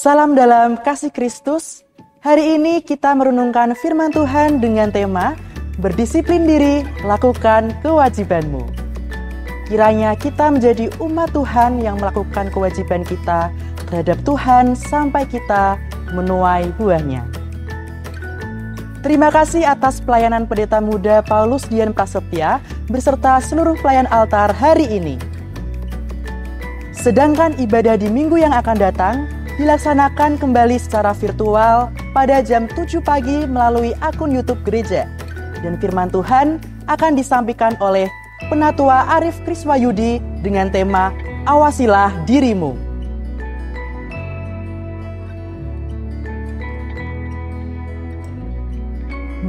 Salam dalam kasih Kristus. Hari ini kita merenungkan firman Tuhan dengan tema berdisiplin diri, lakukan kewajibanmu. Kiranya kita menjadi umat Tuhan yang melakukan kewajiban kita terhadap Tuhan sampai kita menuai buahnya. Terima kasih atas pelayanan Pendeta Muda Paulus Dian Prasetya beserta seluruh pelayan altar hari ini. Sedangkan ibadah di minggu yang akan datang dilaksanakan kembali secara virtual pada jam 7 pagi melalui akun YouTube Gereja. Dan firman Tuhan akan disampaikan oleh Penatua Arif Kriswayudi dengan tema Awasilah Dirimu.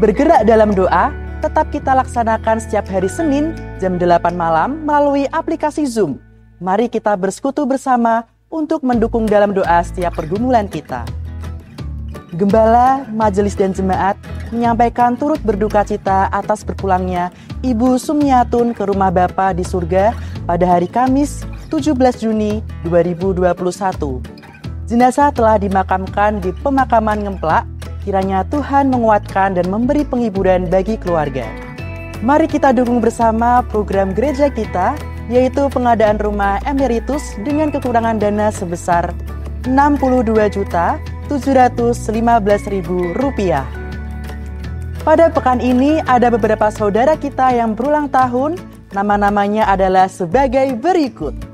Bergerak dalam doa, tetap kita laksanakan setiap hari Senin jam 8 malam melalui aplikasi Zoom. Mari kita bersekutu bersama untuk mendukung dalam doa setiap pergumulan kita. Gembala, majelis dan jemaat menyampaikan turut berduka cita atas berpulangnya Ibu Sumiatun ke rumah Bapa di surga pada hari Kamis 17 Juni 2021. Jenazah telah dimakamkan di pemakaman Ngemplak. Kiranya Tuhan menguatkan dan memberi penghiburan bagi keluarga. Mari kita dukung bersama program gereja kita, yaitu pengadaan rumah emeritus dengan kekurangan dana sebesar Rp62.715.000. Pada pekan ini ada beberapa saudara kita yang berulang tahun, nama-namanya adalah sebagai berikut.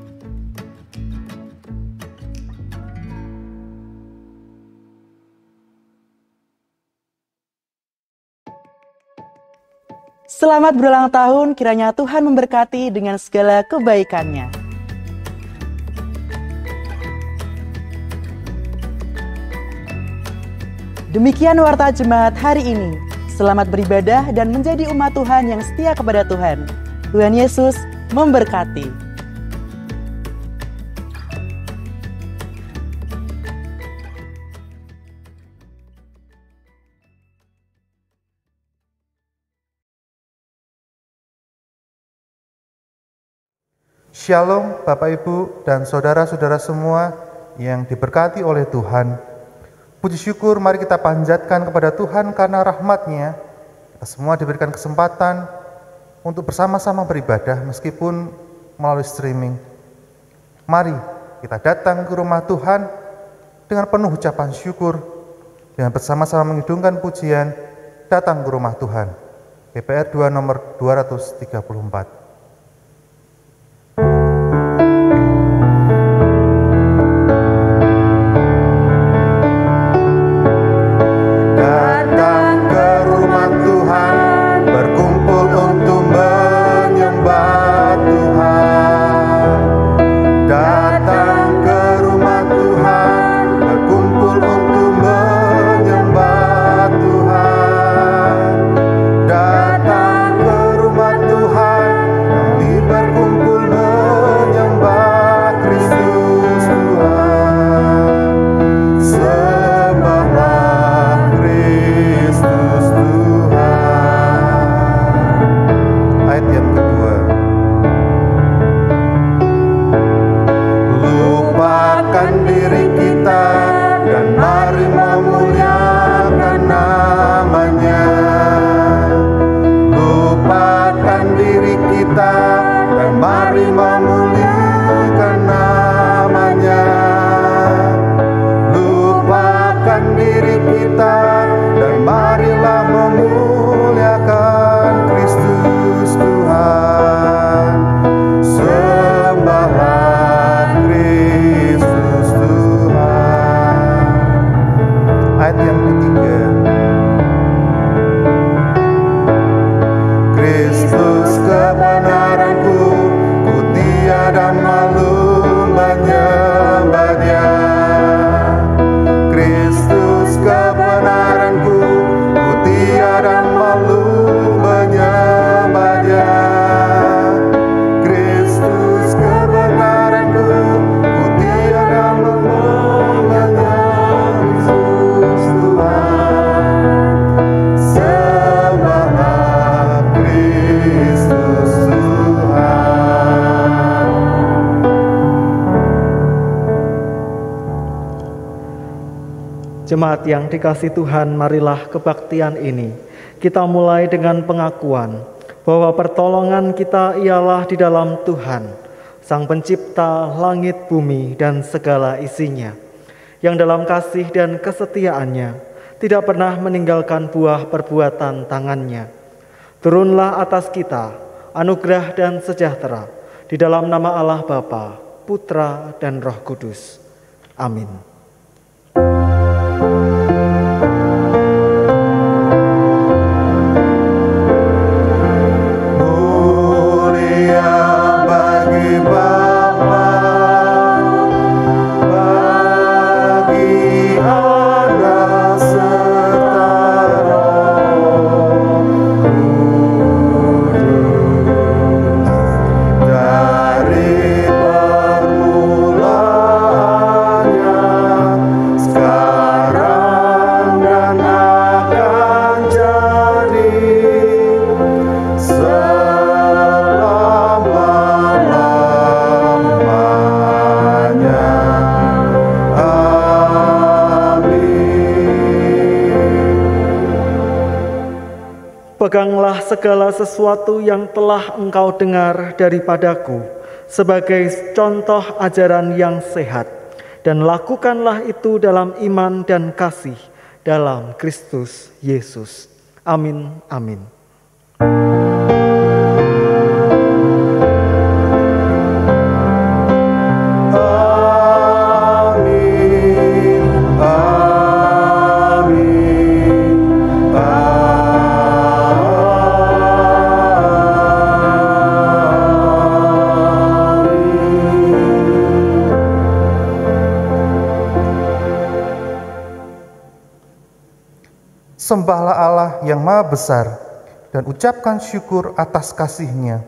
Selamat berulang tahun, kiranya Tuhan memberkati dengan segala kebaikannya. Demikian warta jemaat hari ini. Selamat beribadah dan menjadi umat Tuhan yang setia kepada Tuhan. Tuhan Yesus memberkati. Shalom Bapak Ibu dan saudara-saudara semua yang diberkati oleh Tuhan. Puji syukur mari kita panjatkan kepada Tuhan karena rahmat-Nya. Kita semua diberikan kesempatan untuk bersama-sama beribadah meskipun melalui streaming. Mari kita datang ke rumah Tuhan dengan penuh ucapan syukur, dengan bersama-sama mengidungkan pujian, datang ke rumah Tuhan. GPR 2 nomor 234. Jemaat yang dikasihi Tuhan, marilah kebaktian ini kita mulai dengan pengakuan bahwa pertolongan kita ialah di dalam Tuhan, Sang Pencipta langit, bumi, dan segala isinya, yang dalam kasih dan kesetiaannya tidak pernah meninggalkan buah perbuatan tangannya. Turunlah atas kita anugerah dan sejahtera di dalam nama Allah Bapa, Putra, dan Roh Kudus. Amin. Peganglah segala sesuatu yang telah engkau dengar daripadaku sebagai contoh ajaran yang sehat, dan lakukanlah itu dalam iman dan kasih dalam Kristus Yesus. Amin, amin. Sembahlah Allah yang Maha Besar dan ucapkan syukur atas kasih-Nya.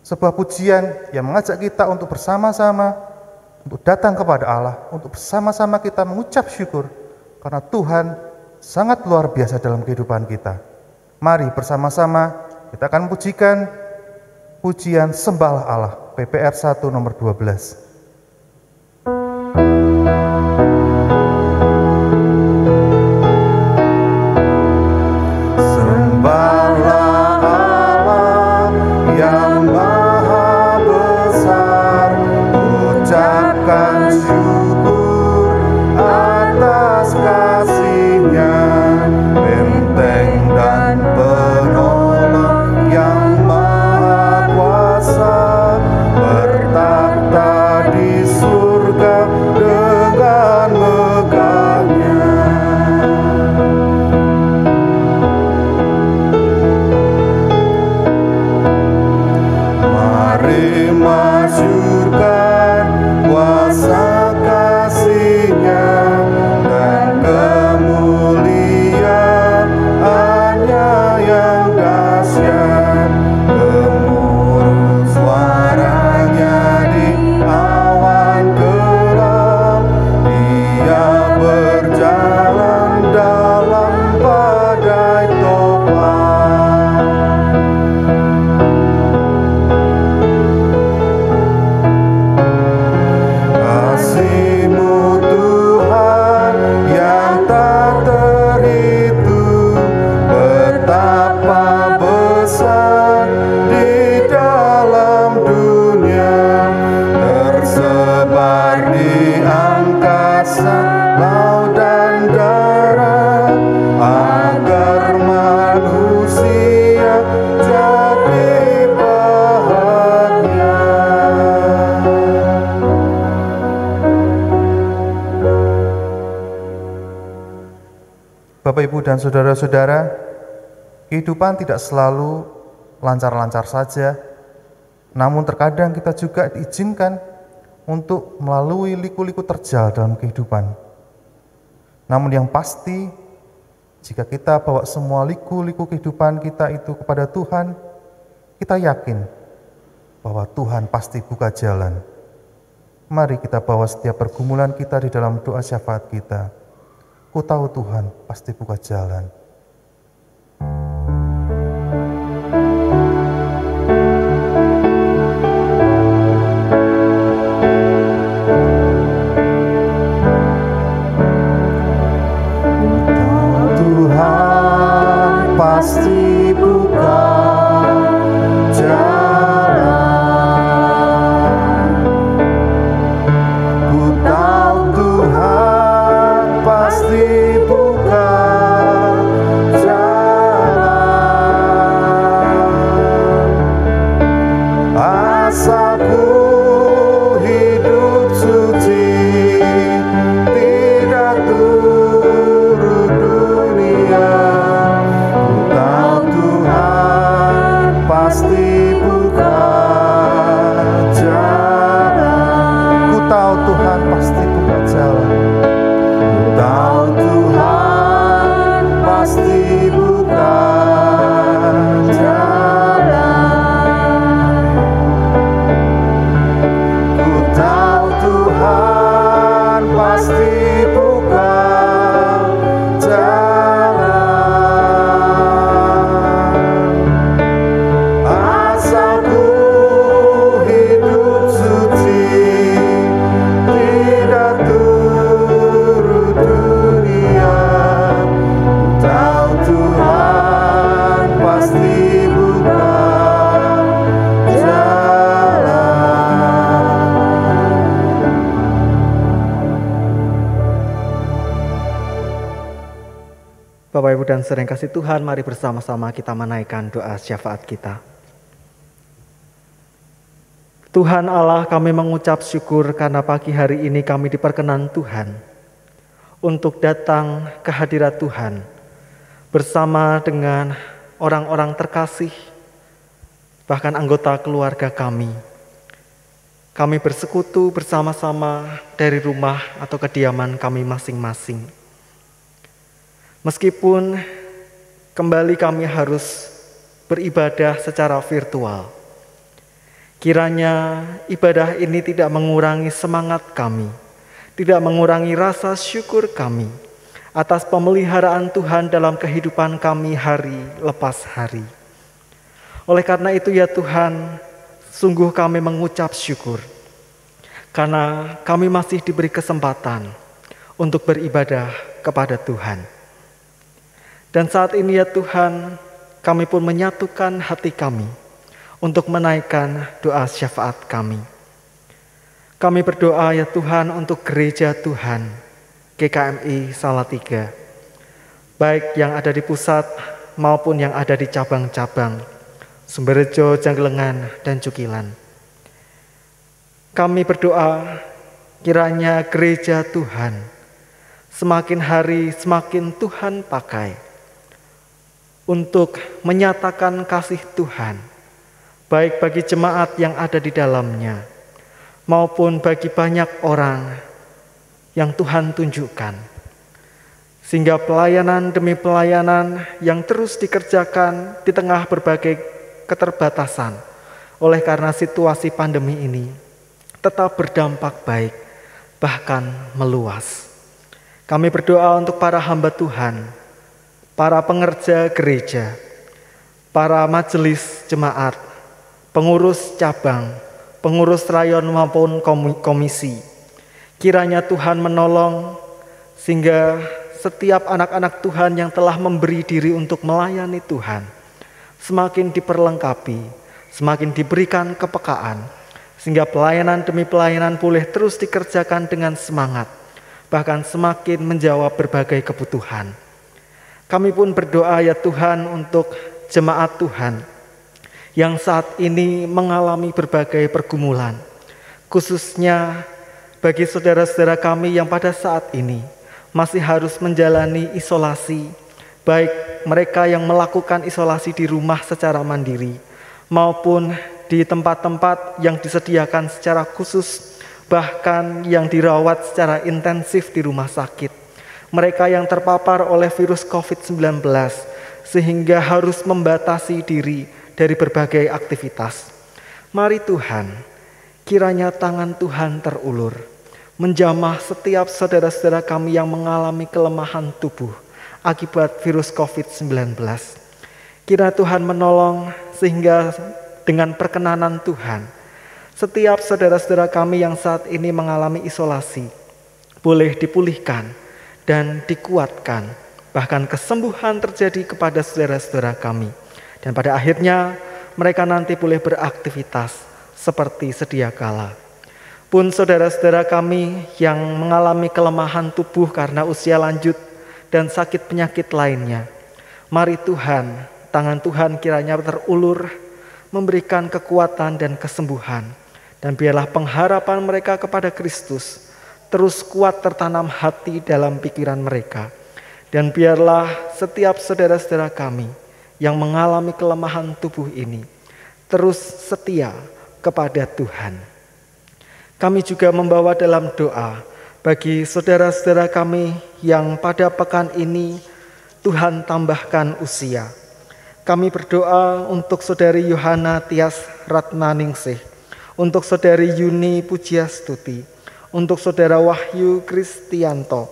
Sebuah pujian yang mengajak kita untuk bersama-sama, untuk datang kepada Allah, untuk bersama-sama kita mengucap syukur, karena Tuhan sangat luar biasa dalam kehidupan kita. Mari bersama-sama kita akan pujikan pujian Sembahlah Allah, PPR 1 nomor 12. Bapak, Ibu, dan saudara-saudara, kehidupan tidak selalu lancar-lancar saja, namun terkadang kita juga diizinkan untuk melalui liku-liku terjal dalam kehidupan. Namun yang pasti, jika kita bawa semua liku-liku kehidupan kita itu kepada Tuhan, kita yakin bahwa Tuhan pasti buka jalan. Mari kita bawa setiap pergumulan kita di dalam doa syafaat kita. Ku tahu Tuhan pasti buka jalan. pasti buka jalan. Ku tahu Tuhan pasti buka jalan. Asalku hidup suci, tidak turut dunia. Ku tahu Tuhan pasti buka jalan. Ku tahu Tuhan pasti buka jalan. Ku tahu Tuhan pasti buka jalan. Ku tahu Tuhan pasti buka jalan. Asalku hidup suci, tidak turut dunia. Ku tahu Tuhan pasti buka jalan. Bapak, Ibu, dan saudara yang kasih Tuhan, mari bersama-sama kita menaikkan doa syafaat kita. Tuhan Allah, kami mengucap syukur karena pagi hari ini kami diperkenan Tuhan untuk datang ke hadirat Tuhan bersama dengan orang-orang terkasih, bahkan anggota keluarga kami. Kami bersekutu bersama-sama dari rumah atau kediaman kami masing-masing. Meskipun kembali kami harus beribadah secara virtual, kiranya ibadah ini tidak mengurangi semangat kami, tidak mengurangi rasa syukur kami atas pemeliharaan Tuhan dalam kehidupan kami hari lepas hari. Oleh karena itu ya Tuhan, sungguh kami mengucap syukur karena kami masih diberi kesempatan untuk beribadah kepada Tuhan. Dan saat ini ya Tuhan, kami pun menyatukan hati kami untuk menaikkan doa syafaat kami. Kami berdoa ya Tuhan untuk gereja Tuhan, GKMI Salatiga, baik yang ada di pusat maupun yang ada di cabang-cabang, Sumberjo, Janggelengan, dan Cukilan. Kami berdoa kiranya gereja Tuhan semakin hari semakin Tuhan pakai untuk menyatakan kasih Tuhan, baik bagi jemaat yang ada di dalamnya, maupun bagi banyak orang yang Tuhan tunjukkan. Sehingga pelayanan demi pelayanan yang terus dikerjakan di tengah berbagai keterbatasan oleh karena situasi pandemi ini tetap berdampak baik, bahkan meluas. Kami berdoa untuk para hamba Tuhan, para pengerja gereja, para majelis jemaat, pengurus cabang, pengurus rayon maupun komisi. Kiranya Tuhan menolong sehingga setiap anak-anak Tuhan yang telah memberi diri untuk melayani Tuhan semakin diperlengkapi, semakin diberikan kepekaan, sehingga pelayanan demi pelayanan boleh terus dikerjakan dengan semangat, bahkan semakin menjawab berbagai kebutuhan. Kami pun berdoa ya Tuhan untuk jemaat Tuhan yang saat ini mengalami berbagai pergumulan, khususnya bagi saudara-saudara kami yang pada saat ini masih harus menjalani isolasi, baik mereka yang melakukan isolasi di rumah secara mandiri maupun di tempat-tempat yang disediakan secara khusus, bahkan yang dirawat secara intensif di rumah sakit. Mereka yang terpapar oleh virus COVID-19 sehingga harus membatasi diri dari berbagai aktivitas. Mari Tuhan, kiranya tangan Tuhan terulur, menjamah setiap saudara-saudara kami yang mengalami kelemahan tubuh akibat virus COVID-19. Kiranya Tuhan menolong sehingga dengan perkenanan Tuhan, setiap saudara-saudara kami yang saat ini mengalami isolasi boleh dipulihkan dan dikuatkan bahkan kesembuhan terjadi kepada saudara-saudara kami. Dan pada akhirnya mereka nanti boleh beraktivitas seperti sedia kala. Pun saudara-saudara kami yang mengalami kelemahan tubuh karena usia lanjut dan sakit penyakit lainnya, mari Tuhan, tangan Tuhan kiranya terulur memberikan kekuatan dan kesembuhan. Dan biarlah pengharapan mereka kepada Kristus terus kuat tertanam hati dalam pikiran mereka. Dan biarlah setiap saudara-saudara kami yang mengalami kelemahan tubuh ini terus setia kepada Tuhan. Kami juga membawa dalam doa bagi saudara-saudara kami yang pada pekan ini Tuhan tambahkan usia. Kami berdoa untuk saudari Yohana Tias Ratnaningsih, untuk saudari Yuni Pujiastuti, untuk saudara Wahyu Kristianto,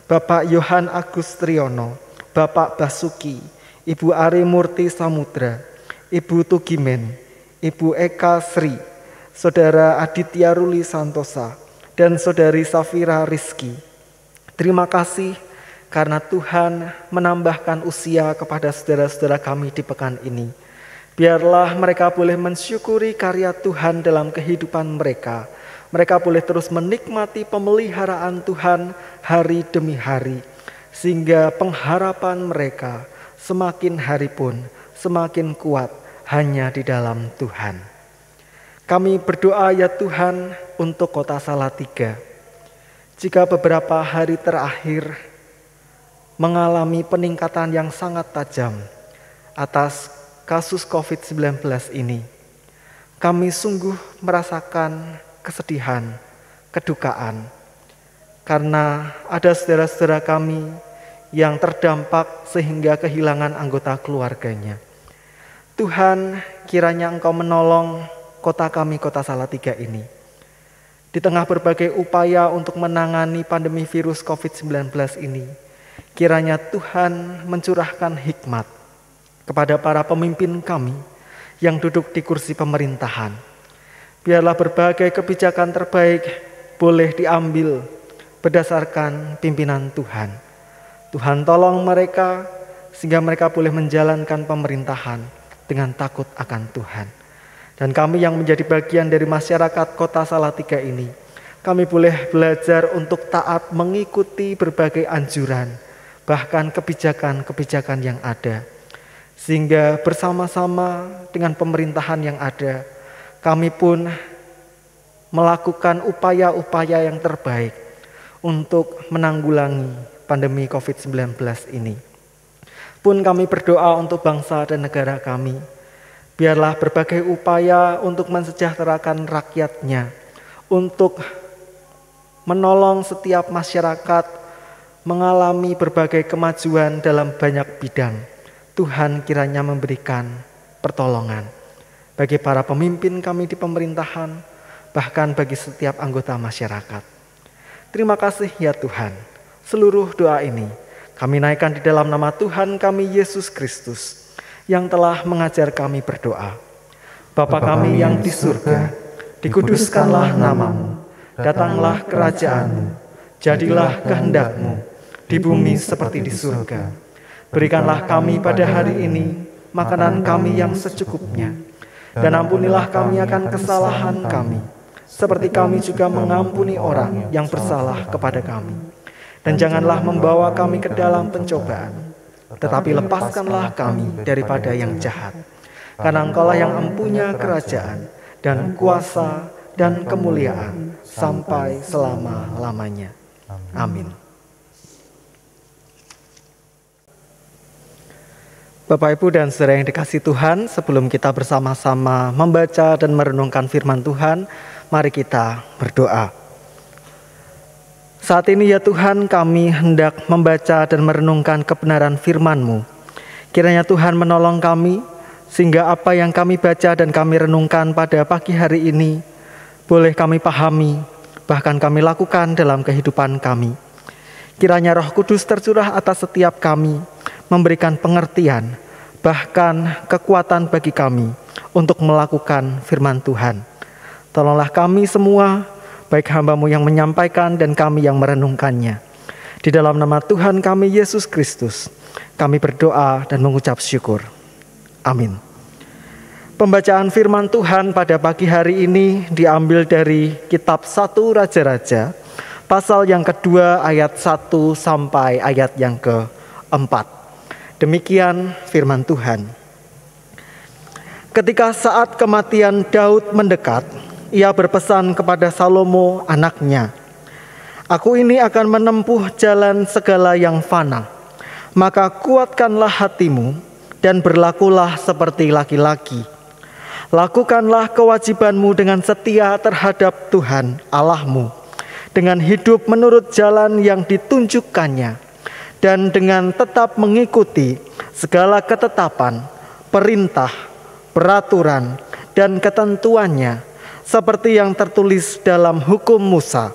Bapak Yohan Agus Triyono, Bapak Basuki, Ibu Ari Murti Samudra, Ibu Tugimen, Ibu Eka Sri, saudara Aditya Ruli Santosa, dan saudari Safira Rizki. Terima kasih karena Tuhan menambahkan usia kepada saudara-saudara kami di pekan ini. Biarlah mereka boleh mensyukuri karya Tuhan dalam kehidupan mereka. Mereka boleh terus menikmati pemeliharaan Tuhan hari demi hari. Sehingga pengharapan mereka semakin hari pun semakin kuat hanya di dalam Tuhan. Kami berdoa ya Tuhan untuk Kota Salatiga. Jika beberapa hari terakhir mengalami peningkatan yang sangat tajam atas kasus COVID-19 ini, kami sungguh merasakan kesedihan, kedukaan, karena ada saudara-saudara kami yang terdampak sehingga kehilangan anggota keluarganya. Tuhan, kiranya Engkau menolong kota kami, Kota Salatiga ini. Di tengah berbagai upaya untuk menangani pandemi virus COVID-19 ini, kiranya Tuhan mencurahkan hikmat kepada para pemimpin kami yang duduk di kursi pemerintahan. Biarlah berbagai kebijakan terbaik boleh diambil berdasarkan pimpinan Tuhan. Tuhan tolong mereka sehingga mereka boleh menjalankan pemerintahan dengan takut akan Tuhan. Dan kami yang menjadi bagian dari masyarakat Kota Salatiga ini, kami boleh belajar untuk taat mengikuti berbagai anjuran, bahkan kebijakan-kebijakan yang ada. Sehingga bersama-sama dengan pemerintahan yang ada, kami pun melakukan upaya-upaya yang terbaik untuk menanggulangi pandemi COVID-19 ini. Pun kami berdoa untuk bangsa dan negara kami. Biarlah berbagai upaya untuk mensejahterakan rakyatnya, untuk menolong setiap masyarakat mengalami berbagai kemajuan dalam banyak bidang. Tuhan kiranya memberikan pertolongan bagi para pemimpin kami di pemerintahan, bahkan bagi setiap anggota masyarakat. Terima kasih ya Tuhan. Seluruh doa ini kami naikkan di dalam nama Tuhan kami Yesus Kristus yang telah mengajar kami berdoa. Bapa kami yang di surga, dikuduskanlah namamu, datanglah kerajaan-Mu, jadilah kehendak-Mu di bumi seperti di surga. Berikanlah kami pada hari ini makanan kami yang secukupnya. Dan ampunilah kami akan kesalahan kami, seperti kami juga mengampuni orang yang bersalah kepada kami. Dan janganlah membawa kami ke dalam pencobaan, tetapi lepaskanlah kami daripada yang jahat. Karena Engkaulah yang empunya kerajaan, dan kuasa, dan kemuliaan, sampai selama-lamanya. Amin. Bapak, Ibu, dan saudara yang dikasihi Tuhan, sebelum kita bersama-sama membaca dan merenungkan firman Tuhan, mari kita berdoa. Saat ini ya Tuhan, kami hendak membaca dan merenungkan kebenaran firman-Mu. Kiranya Tuhan menolong kami, sehingga apa yang kami baca dan kami renungkan pada pagi hari ini, boleh kami pahami, bahkan kami lakukan dalam kehidupan kami. Kiranya Roh Kudus tercurah atas setiap kami, memberikan pengertian, bahkan kekuatan bagi kami untuk melakukan firman Tuhan. Tolonglah kami semua, baik hamba-Mu yang menyampaikan dan kami yang merenungkannya. Di dalam nama Tuhan kami Yesus Kristus, kami berdoa dan mengucap syukur. Amin. Pembacaan firman Tuhan pada pagi hari ini diambil dari kitab 1 Raja-Raja, pasal yang kedua ayat 1 sampai ayat yang ke-4. Demikian firman Tuhan. Ketika saat kematian Daud mendekat, ia berpesan kepada Salomo anaknya, "Aku ini akan menempuh jalan segala yang fana, maka kuatkanlah hatimu dan berlakulah seperti laki-laki. Lakukanlah kewajibanmu dengan setia terhadap Tuhan Allahmu, dengan hidup menurut jalan yang ditunjukkannya, dan dengan tetap mengikuti segala ketetapan, perintah, peraturan, dan ketentuannya, seperti yang tertulis dalam hukum Musa,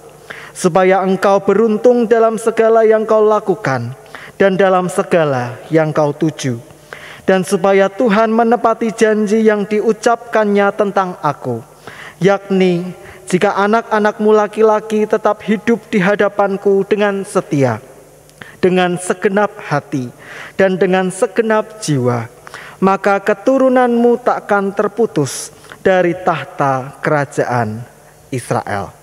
supaya engkau beruntung dalam segala yang kau lakukan dan dalam segala yang kau tuju. Dan supaya Tuhan menepati janji yang diucapkannya tentang aku, yakni jika anak-anakmu laki-laki tetap hidup di hadapanku dengan setia, dengan segenap hati dan dengan segenap jiwa, maka keturunanmu takkan terputus dari tahta kerajaan Israel."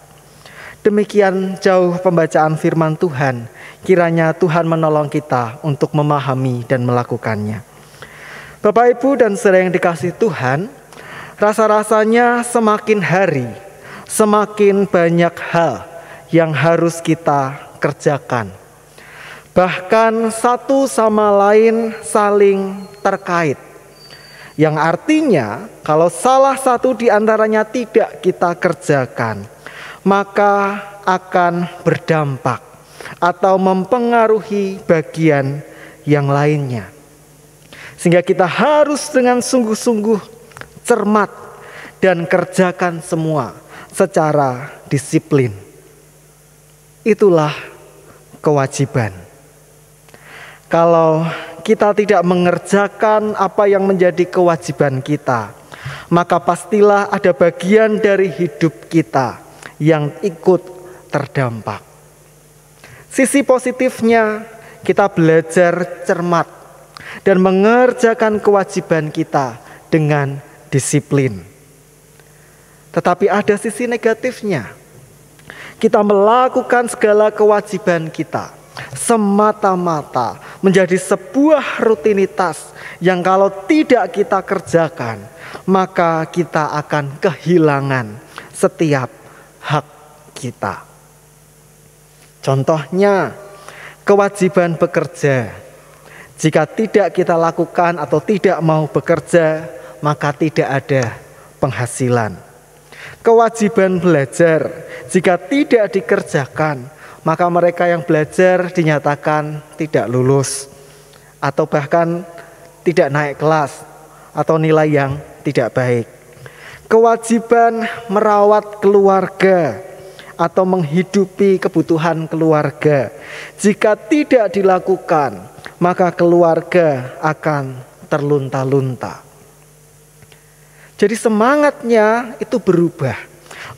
Demikian jauh pembacaan firman Tuhan. Kiranya Tuhan menolong kita untuk memahami dan melakukannya. Bapak, Ibu, dan saudara yang dikasihi Tuhan, rasa-rasanya semakin hari, semakin banyak hal yang harus kita kerjakan. Bahkan satu sama lain saling terkait. Yang artinya kalau salah satu di antaranya tidak kita kerjakan, maka akan berdampak atau mempengaruhi bagian yang lainnya. Sehingga kita harus dengan sungguh-sungguh cermat dan kerjakan semua secara disiplin. Itulah kewajiban. Kalau kita tidak mengerjakan apa yang menjadi kewajiban kita, maka pastilah ada bagian dari hidup kita yang ikut terdampak. Sisi positifnya, kita belajar cermat dan mengerjakan kewajiban kita dengan disiplin. Tetapi ada sisi negatifnya. Kita melakukan segala kewajiban kita semata-mata menjadi sebuah rutinitas yang kalau tidak kita kerjakan, maka kita akan kehilangan setiap hak kita. Contohnya, kewajiban bekerja. Jika tidak kita lakukan atau tidak mau bekerja, maka tidak ada penghasilan. Kewajiban belajar. Jika tidak dikerjakan, maka mereka yang belajar dinyatakan tidak lulus, atau bahkan tidak naik kelas, atau nilai yang tidak baik. Kewajiban merawat keluarga atau menghidupi kebutuhan keluarga. Jika tidak dilakukan, maka keluarga akan terlunta-lunta. Jadi semangatnya itu berubah.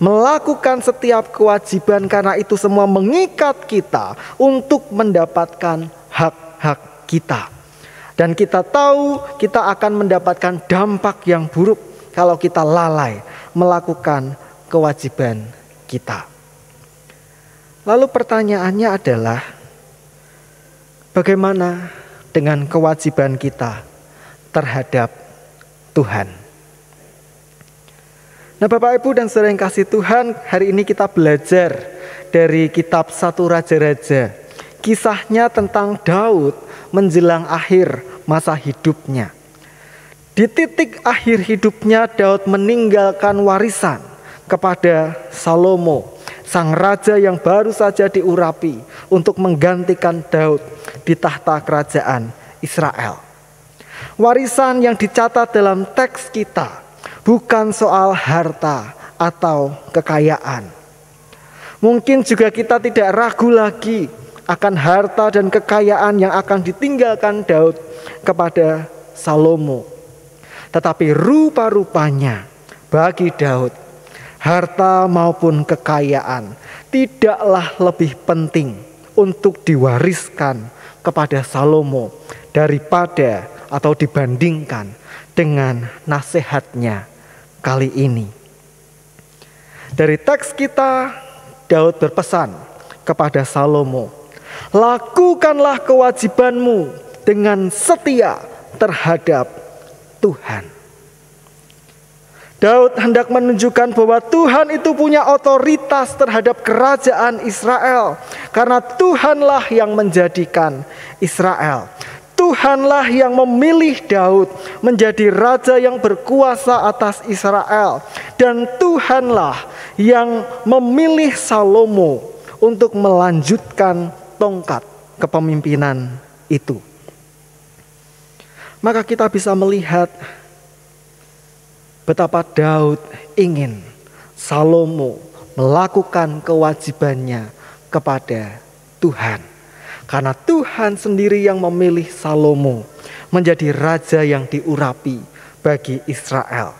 Melakukan setiap kewajiban karena itu semua mengikat kita untuk mendapatkan hak-hak kita. Dan kita tahu kita akan mendapatkan dampak yang buruk kalau kita lalai melakukan kewajiban kita. Lalu pertanyaannya adalah, bagaimana dengan kewajiban kita terhadap Tuhan? Nah, Bapak, Ibu, dan saudara yang kasih Tuhan, hari ini kita belajar dari kitab 1 Raja-Raja. Kisahnya tentang Daud menjelang akhir masa hidupnya. Di titik akhir hidupnya, Daud meninggalkan warisan kepada Salomo, sang raja yang baru saja diurapi untuk menggantikan Daud di tahta kerajaan Israel. Warisan yang dicatat dalam teks kita bukan soal harta atau kekayaan. Mungkin juga kita tidak ragu lagi akan harta dan kekayaan yang akan ditinggalkan Daud kepada Salomo. Tetapi rupa-rupanya bagi Daud, harta maupun kekayaan tidaklah lebih penting untuk diwariskan kepada Salomo daripada atau dibandingkan dengan nasihatnya kali ini. Dari teks kita, Daud berpesan kepada Salomo, lakukanlah kewajibanmu dengan setia terhadap Tuhan. Daud hendak menunjukkan bahwa Tuhan itu punya otoritas terhadap kerajaan Israel. Karena Tuhanlah yang menjadikan Israel. Tuhanlah yang memilih Daud menjadi raja yang berkuasa atas Israel. Dan Tuhanlah yang memilih Salomo untuk melanjutkan tongkat kepemimpinan itu. Maka kita bisa melihat betapa Daud ingin Salomo melakukan kewajibannya kepada Tuhan. Karena Tuhan sendiri yang memilih Salomo menjadi raja yang diurapi bagi Israel.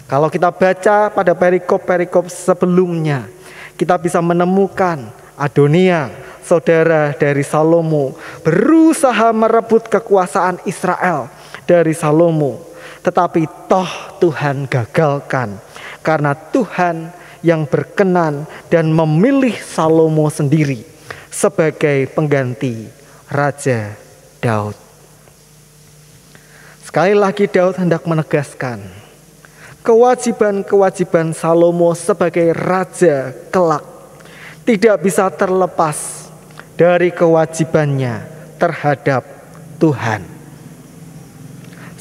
Kalau kita baca pada perikop-perikop sebelumnya, kita bisa menemukan Adonia, saudara dari Salomo, berusaha merebut kekuasaan Israel dari Salomo. Tetapi toh Tuhan gagalkan karena Tuhan yang berkenan dan memilih Salomo sendiri sebagai pengganti Raja Daud. Sekali lagi Daud hendak menegaskan kewajiban-kewajiban Salomo sebagai raja kelak tidak bisa terlepas dari kewajibannya terhadap Tuhan.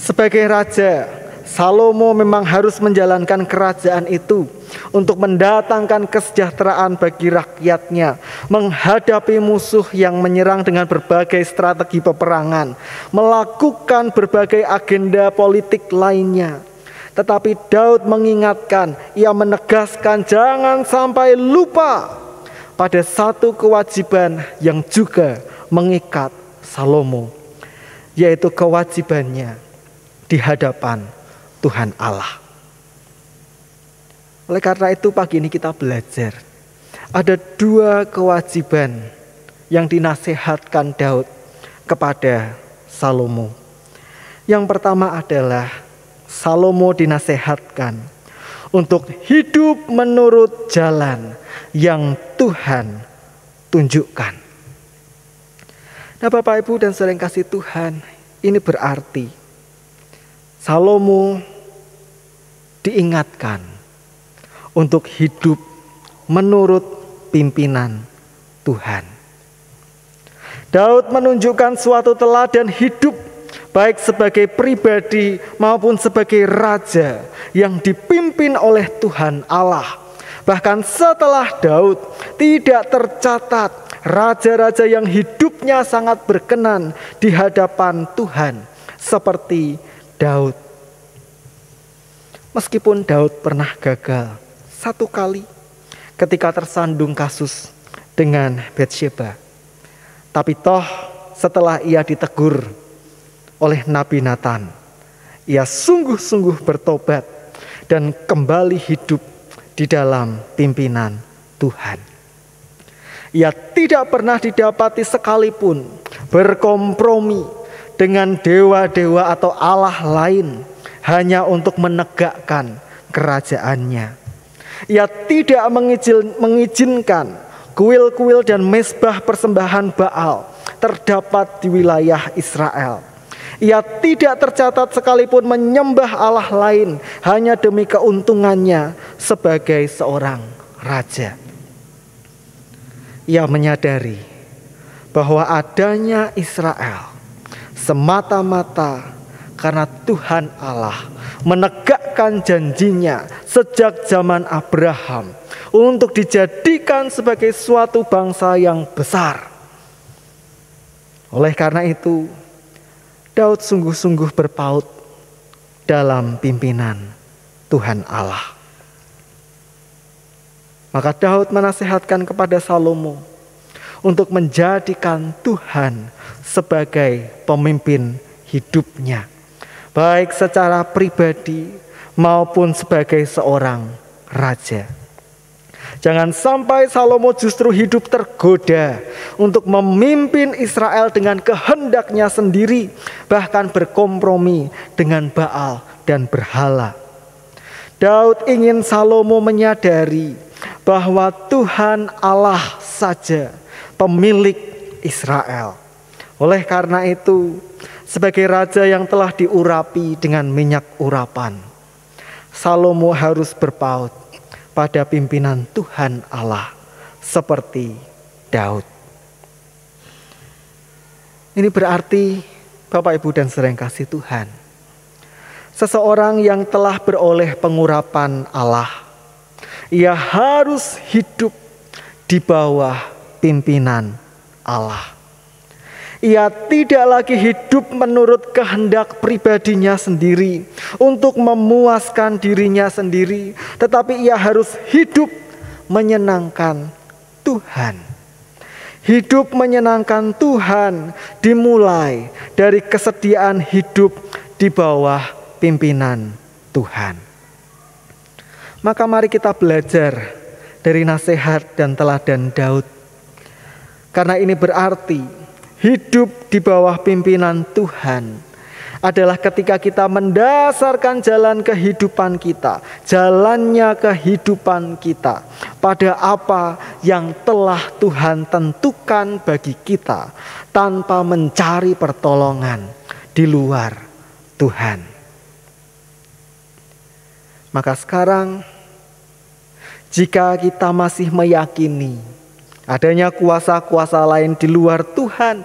Sebagai raja, Salomo memang harus menjalankan kerajaan itu untuk mendatangkan kesejahteraan bagi rakyatnya, menghadapi musuh yang menyerang dengan berbagai strategi peperangan, melakukan berbagai agenda politik lainnya. Tetapi Daud mengingatkan, ia menegaskan jangan sampai lupa pada satu kewajiban yang juga mengikat Salomo, yaitu kewajibannya di hadapan Tuhan Allah. Oleh karena itu pagi ini kita belajar ada dua kewajiban yang dinasihatkan Daud kepada Salomo. Yang pertama adalah Salomo dinasihatkan untuk hidup menurut jalan yang Tuhan tunjukkan. Nah Bapak Ibu dan saudara yang kasih Tuhan, ini berarti Salomo diingatkan untuk hidup menurut pimpinan Tuhan. Daud menunjukkan suatu teladan hidup baik sebagai pribadi maupun sebagai raja yang dipimpin oleh Tuhan Allah. Bahkan setelah Daud tidak tercatat raja-raja yang hidupnya sangat berkenan di hadapan Tuhan seperti Daud. Meskipun Daud pernah gagal satu kali ketika tersandung kasus dengan Batsyeba, tapi toh setelah ia ditegur oleh Nabi Nathan, ia sungguh-sungguh bertobat dan kembali hidup di dalam pimpinan Tuhan. Ia tidak pernah didapati sekalipun berkompromi dengan dewa-dewa atau Allah lain hanya untuk menegakkan kerajaannya. Ia tidak mengizinkan kuil-kuil dan mezbah persembahan Baal terdapat di wilayah Israel. Ia tidak tercatat sekalipun menyembah Allah lain hanya demi keuntungannya sebagai seorang raja. Ia menyadari bahwa adanya Israel semata-mata karena Tuhan Allah menegakkan janjinya sejak zaman Abraham untuk dijadikan sebagai suatu bangsa yang besar. Oleh karena itu, Daud sungguh-sungguh berpaut dalam pimpinan Tuhan Allah. Maka Daud menasihatkan kepada Salomo untuk menjadikan Tuhan sebagai pemimpin hidupnya, baik secara pribadi maupun sebagai seorang raja. Jangan sampai Salomo justru hidup tergoda untuk memimpin Israel dengan kehendaknya sendiri, bahkan berkompromi dengan Baal dan berhala. Daud ingin Salomo menyadari bahwa Tuhan Allah saja pemilik Israel. Oleh karena itu, sebagai raja yang telah diurapi dengan minyak urapan, Salomo harus berpaut pada pimpinan Tuhan Allah seperti Daud. Ini berarti, Bapak Ibu dan saudara yang kasih Tuhan, seseorang yang telah beroleh pengurapan Allah, ia harus hidup di bawah pimpinan Allah. Ia tidak lagi hidup menurut kehendak pribadinya sendiri untuk memuaskan dirinya sendiri, tetapi ia harus hidup menyenangkan Tuhan. Hidup menyenangkan Tuhan dimulai dari kesediaan hidup di bawah pimpinan Tuhan. Maka mari kita belajar dari nasihat dan teladan Daud. Karena ini berarti hidup di bawah pimpinan Tuhan adalah ketika kita mendasarkan jalan kehidupan kita, jalannya kehidupan kita pada apa yang telah Tuhan tentukan bagi kita tanpa mencari pertolongan di luar Tuhan. Maka sekarang, jika kita masih meyakini adanya kuasa-kuasa lain di luar Tuhan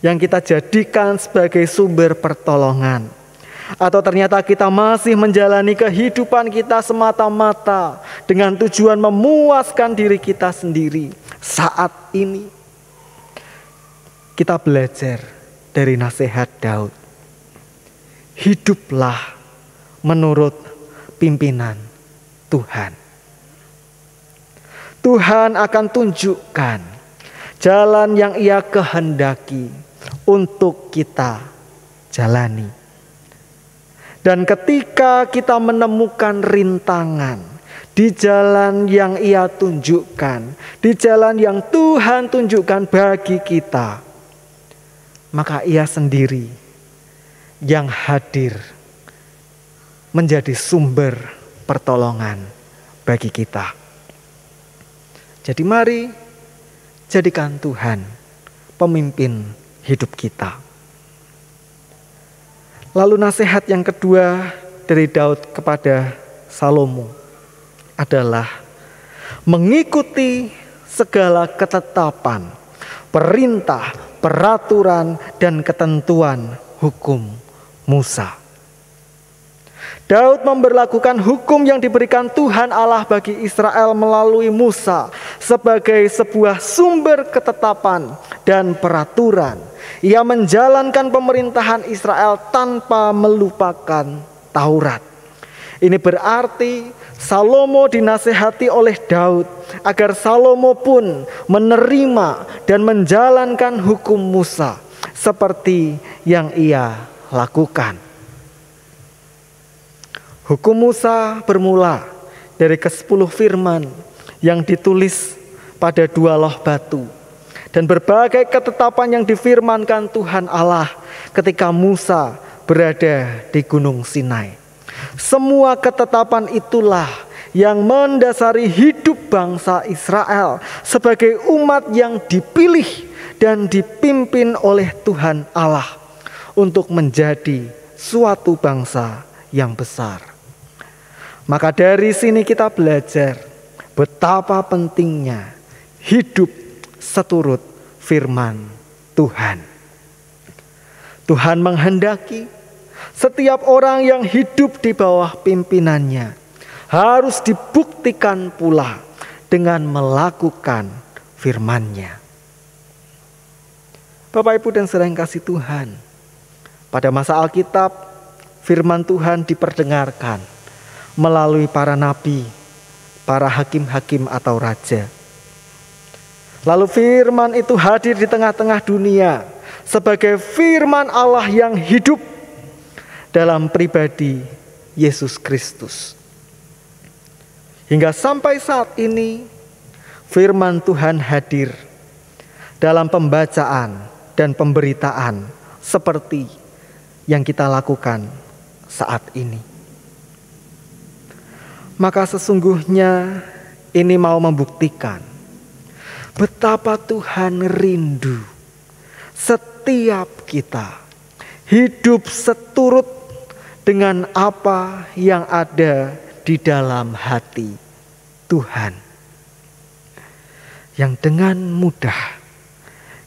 yang kita jadikan sebagai sumber pertolongan, atau ternyata kita masih menjalani kehidupan kita semata-mata dengan tujuan memuaskan diri kita sendiri, saat ini kita belajar dari nasihat Daud. Hiduplah menurut pimpinan Tuhan. Tuhan akan tunjukkan jalan yang Ia kehendaki untuk kita jalani. Dan ketika kita menemukan rintangan di jalan yang Ia tunjukkan, di jalan yang Tuhan tunjukkan bagi kita, maka Ia sendiri yang hadir menjadi sumber pertolongan bagi kita. Jadi mari jadikan Tuhan pemimpin hidup kita. Lalu nasihat yang kedua dari Daud kepada Salomo adalah mengikuti segala ketetapan, perintah, peraturan, dan ketentuan hukum Musa. Daud memberlakukan hukum yang diberikan Tuhan Allah bagi Israel melalui Musa sebagai sebuah sumber ketetapan dan peraturan. Ia menjalankan pemerintahan Israel tanpa melupakan Taurat. Ini berarti Salomo dinasihati oleh Daud agar Salomo pun menerima dan menjalankan hukum Musa seperti yang ia lakukan. Hukum Musa bermula dari ke-10 firman yang ditulis pada 2 loh batu dan berbagai ketetapan yang difirmankan Tuhan Allah ketika Musa berada di Gunung Sinai. Semua ketetapan itulah yang mendasari hidup bangsa Israel sebagai umat yang dipilih dan dipimpin oleh Tuhan Allah untuk menjadi suatu bangsa yang besar. Maka dari sini kita belajar betapa pentingnya hidup seturut firman Tuhan. Tuhan menghendaki setiap orang yang hidup di bawah pimpinannya harus dibuktikan pula dengan melakukan firman-Nya. Bapak, Ibu, dan saudara yang kasih Tuhan, pada masa Alkitab firman Tuhan diperdengarkan melalui para nabi, para hakim-hakim atau raja. Lalu firman itu hadir di tengah-tengah dunia sebagai firman Allah yang hidup dalam pribadi Yesus Kristus. Hingga sampai saat ini firman Tuhan hadir dalam pembacaan dan pemberitaan seperti yang kita lakukan saat ini. Maka sesungguhnya ini mau membuktikan betapa Tuhan rindu setiap kita hidup seturut dengan apa yang ada di dalam hati Tuhan, yang dengan mudah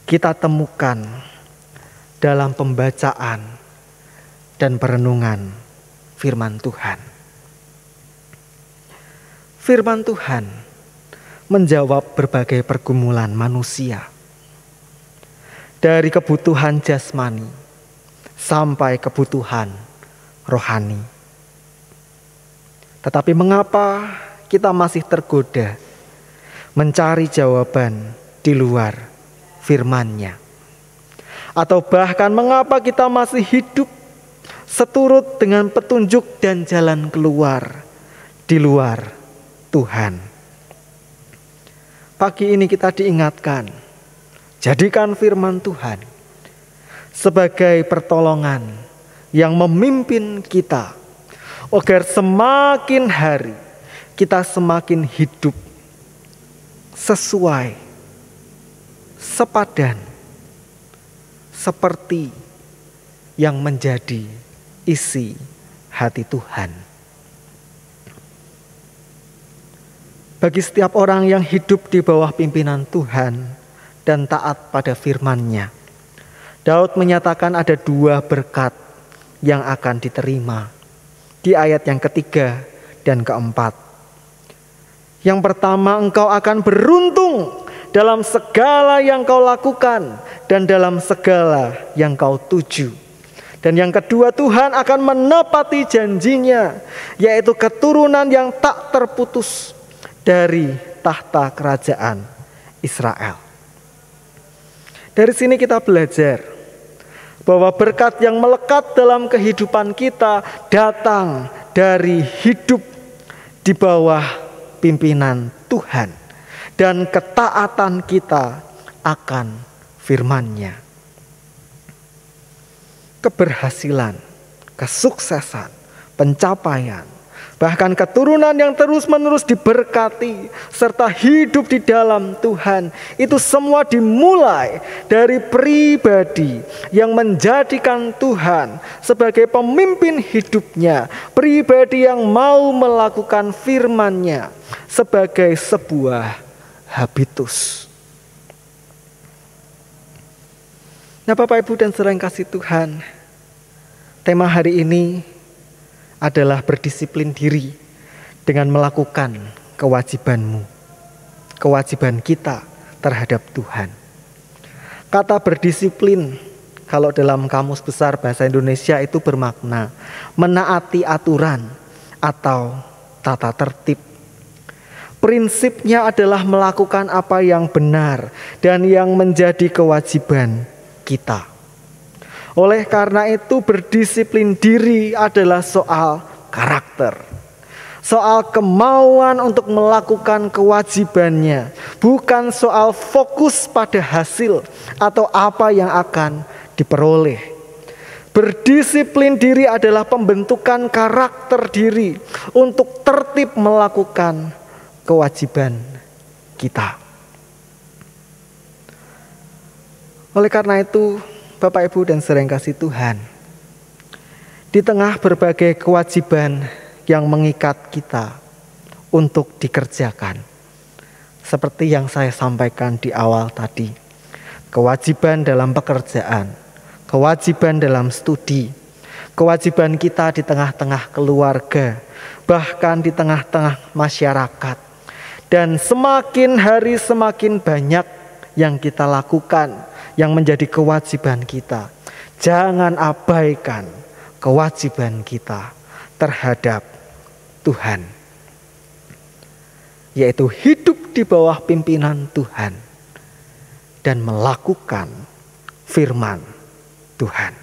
kita temukan dalam pembacaan dan perenungan firman Tuhan. Firman Tuhan menjawab berbagai pergumulan manusia, dari kebutuhan jasmani sampai kebutuhan rohani. Tetapi mengapa kita masih tergoda mencari jawaban di luar firman-Nya? Atau bahkan mengapa kita masih hidup seturut dengan petunjuk dan jalan keluar di luar Tuhan? Pagi ini kita diingatkan, jadikan firman Tuhan sebagai pertolongan yang memimpin kita, agar semakin hari kita semakin hidup sesuai, sepadan, seperti yang menjadi isi hati Tuhan. Bagi setiap orang yang hidup di bawah pimpinan Tuhan dan taat pada firman-Nya, Daud menyatakan ada 2 berkat yang akan diterima di ayat yang ketiga dan keempat. Yang pertama, engkau akan beruntung dalam segala yang kau lakukan dan dalam segala yang kau tuju. Dan yang kedua, Tuhan akan menepati janjinya, yaitu keturunan yang tak terputus dari tahta kerajaan Israel. Dari sini kita belajar bahwa berkat yang melekat dalam kehidupan kita datang dari hidup di bawah pimpinan Tuhan dan ketaatan kita akan firman-Nya. Keberhasilan, kesuksesan, pencapaian, bahkan keturunan yang terus-menerus diberkati serta hidup di dalam Tuhan, itu semua dimulai dari pribadi yang menjadikan Tuhan sebagai pemimpin hidupnya, pribadi yang mau melakukan firman-Nya sebagai sebuah habitus. Nah, Bapak, Ibu, dan saudara yang kasih Tuhan, tema hari ini adalah berdisiplin diri dengan melakukan kewajibanmu, kewajiban kita terhadap Tuhan. Kata berdisiplin, kalau dalam Kamus Besar Bahasa Indonesia itu bermakna menaati aturan atau tata tertib. Prinsipnya adalah melakukan apa yang benar dan yang menjadi kewajiban kita. Oleh karena itu, berdisiplin diri adalah soal karakter, soal kemauan untuk melakukan kewajibannya, bukan soal fokus pada hasil atau apa yang akan diperoleh. Berdisiplin diri adalah pembentukan karakter diri untuk tertib melakukan kewajiban kita. Oleh karena itu, Bapak, Ibu, dan saudara yang kasih Tuhan, di tengah berbagai kewajiban yang mengikat kita untuk dikerjakan, seperti yang saya sampaikan di awal tadi, kewajiban dalam pekerjaan, kewajiban dalam studi, kewajiban kita di tengah-tengah keluarga, bahkan di tengah-tengah masyarakat, dan semakin hari semakin banyak yang kita lakukan yang menjadi kewajiban kita. Jangan abaikan kewajiban kita terhadap Tuhan, yaitu hidup di bawah pimpinan Tuhan dan melakukan firman Tuhan.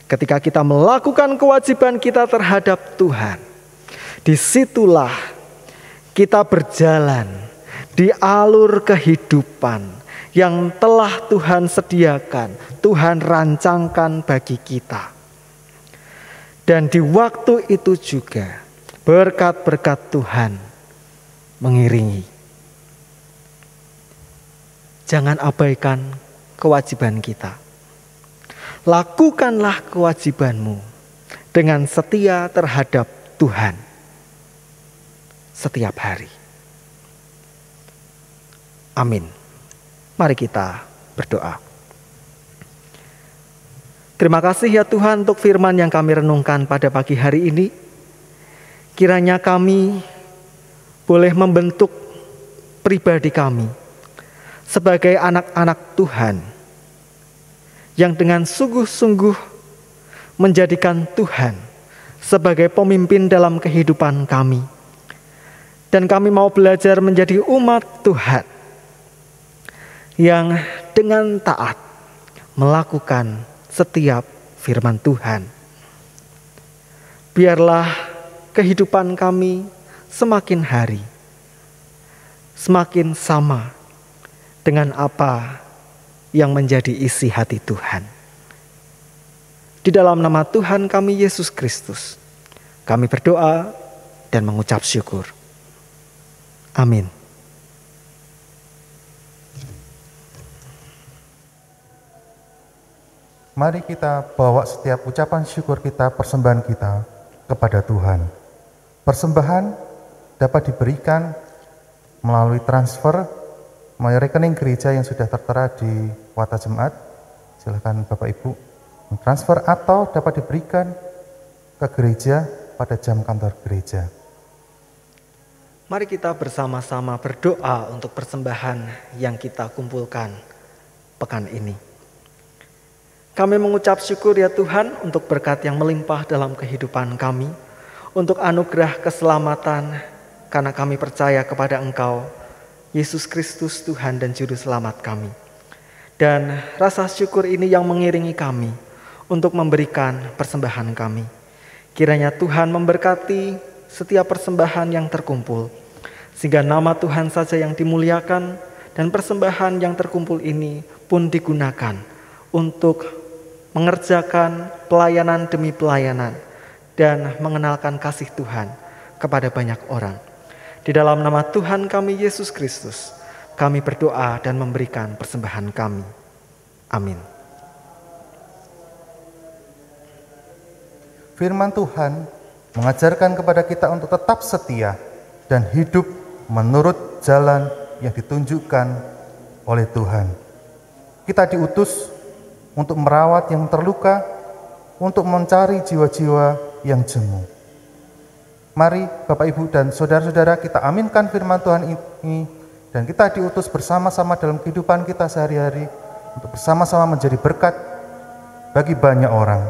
Ketika kita melakukan kewajiban kita terhadap Tuhan Disitulah kita berjalan di alur kehidupan yang telah Tuhan sediakan, Tuhan rancangkan bagi kita. Dan di waktu itu juga berkat-berkat Tuhan mengiringi. Jangan abaikan kewajiban kita. Lakukanlah kewajibanmu dengan setia terhadap Tuhan setiap hari. Amin. Mari kita berdoa. Terima kasih ya Tuhan untuk firman yang kami renungkan pada pagi hari ini. Kiranya kami boleh membentuk pribadi kami sebagai anak-anak Tuhan yang dengan sungguh-sungguh menjadikan Tuhan sebagai pemimpin dalam kehidupan kami. Dan kami mau belajar menjadi umat Tuhan yang dengan taat melakukan setiap firman Tuhan. Biarlah kehidupan kami semakin hari semakin sama dengan apa yang menjadi isi hati Tuhan. Di dalam nama Tuhan kami Yesus Kristus, kami berdoa dan mengucap syukur. Amin. Mari kita bawa setiap ucapan syukur kita, persembahan kita kepada Tuhan. Persembahan dapat diberikan melalui transfer, melalui rekening gereja yang sudah tertera di Wata Jemaat. Silakan Bapak Ibu transfer, atau dapat diberikan ke gereja pada jam kantor gereja. Mari kita bersama-sama berdoa untuk persembahan yang kita kumpulkan pekan ini. Kami mengucap syukur ya Tuhan untuk berkat yang melimpah dalam kehidupan kami, untuk anugerah keselamatan karena kami percaya kepada Engkau, Yesus Kristus Tuhan dan Juru Selamat kami. Dan rasa syukur ini yang mengiringi kami untuk memberikan persembahan kami. Kiranya Tuhan memberkati setiap persembahan yang terkumpul, sehingga nama Tuhan saja yang dimuliakan dan persembahan yang terkumpul ini pun digunakan untuk mengerjakan pelayanan demi pelayanan dan mengenalkan kasih Tuhan kepada banyak orang. Di dalam nama Tuhan kami Yesus Kristus, kami berdoa dan memberikan persembahan kami. Amin. Firman Tuhan mengajarkan kepada kita untuk tetap setia dan hidup menurut jalan yang ditunjukkan oleh Tuhan. Kita diutus untuk merawat yang terluka, untuk mencari jiwa-jiwa yang jemu. Mari Bapak Ibu dan saudara-saudara, kita aminkan firman Tuhan ini, dan kita diutus bersama-sama dalam kehidupan kita sehari-hari untuk bersama-sama menjadi berkat bagi banyak orang.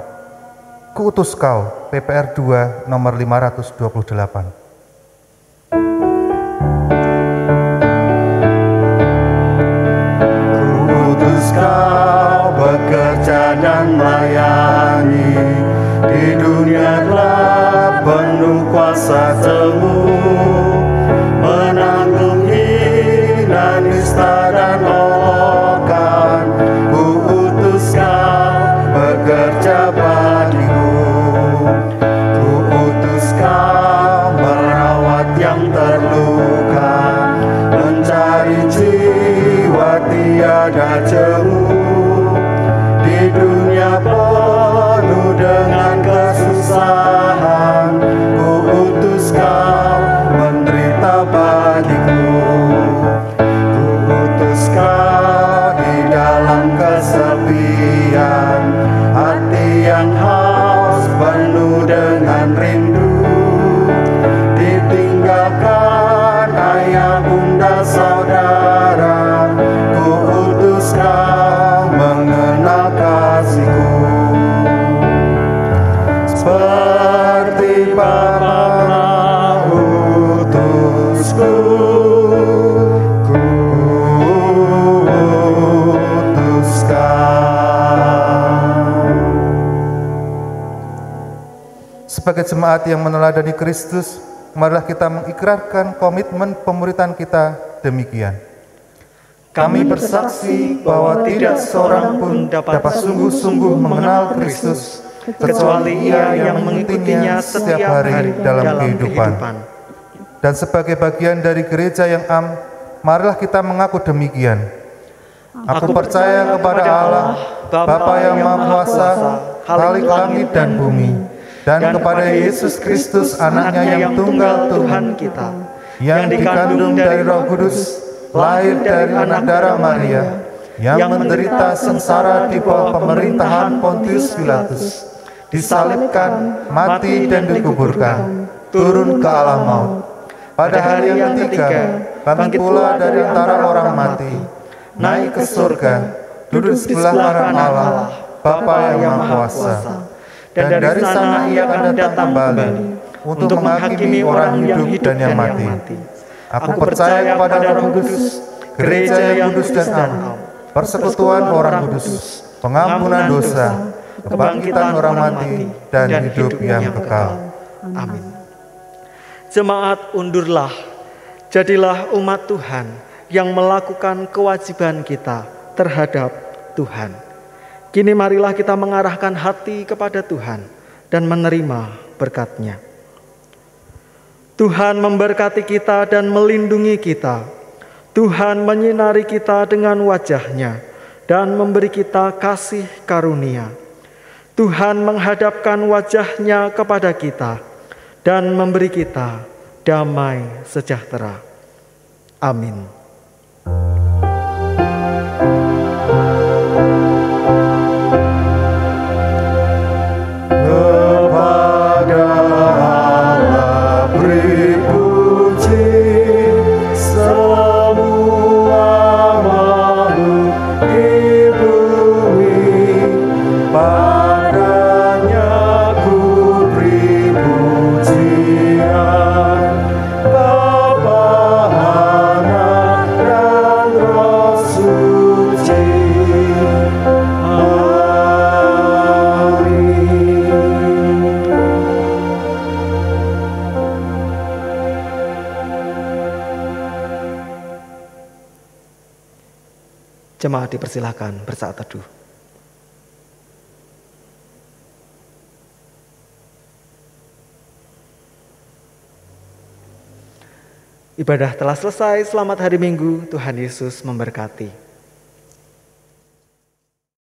Kuutus kau, PPR 2 nomor 528. Kuutus kau bekerja dan melayani, di dunia gelap penuh kuasa semu, menanggung hina, nista dan olokan. Kuutus kau bekerja bagiku, kuutus kau merawat yang terluka, mencari jiwa tiada jemu, di dunia penuh dengan kesusahan. Kuutus kau menderita bagiku, kuutus kau di dalam kesepian, hati yang haus penuh dengan rindu, ditinggalkan ayah bunda saudara. Kuutus kau mengenal kasihku, seperti Bapa utusku. Kuutus kau. Sebagai jemaat yang meneladani Kristus, marilah kita mengikrarkan komitmen pemuritan kita demikian. Kami bersaksi bahwa tidak seorang pun dapat sungguh-sungguh mengenal Kristus, kecuali ia yang mengikutinya setiap hari dalam kehidupan. Dan sebagai bagian dari gereja yang marilah kita mengaku demikian. Aku percaya kepada Allah, Bapa yang Maha Kuasa, Khalik langit dan bumi, dan kepada Yesus Kristus, anaknya yang tunggal Tuhan kita, yang dikandung dari Roh Kudus, lahir dari anak darah Maria, yang menderita sengsara di bawah pemerintahan Pontius Pilatus, disalibkan, mati dan dikuburkan, turun ke alam maut. Pada hari yang ketiga, bangkit pula dari antara orang mati, naik ke surga, duduk sebelah kanan Allah, Bapa yang Maha Kuasa. Dan dari sana ia akan datang kembali untuk menghakimi orang hidup dan yang mati. Aku percaya kepada Roh Kudus, gereja yang kudus dan am, persekutuan orang kudus, pengampunan dosa, kebangkitan orang mati, dan hidup yang kekal. Amin. Jemaat, undurlah, jadilah umat Tuhan yang melakukan kewajiban kita terhadap Tuhan. Kini marilah kita mengarahkan hati kepada Tuhan dan menerima berkat-Nya. Tuhan memberkati kita dan melindungi kita. Tuhan menyinari kita dengan wajah-Nya dan memberi kita kasih karunia. Tuhan menghadapkan wajah-Nya kepada kita dan memberi kita damai sejahtera. Amin. Jemaat dipersilakan bersaat teduh. Ibadah telah selesai, selamat hari Minggu, Tuhan Yesus memberkati.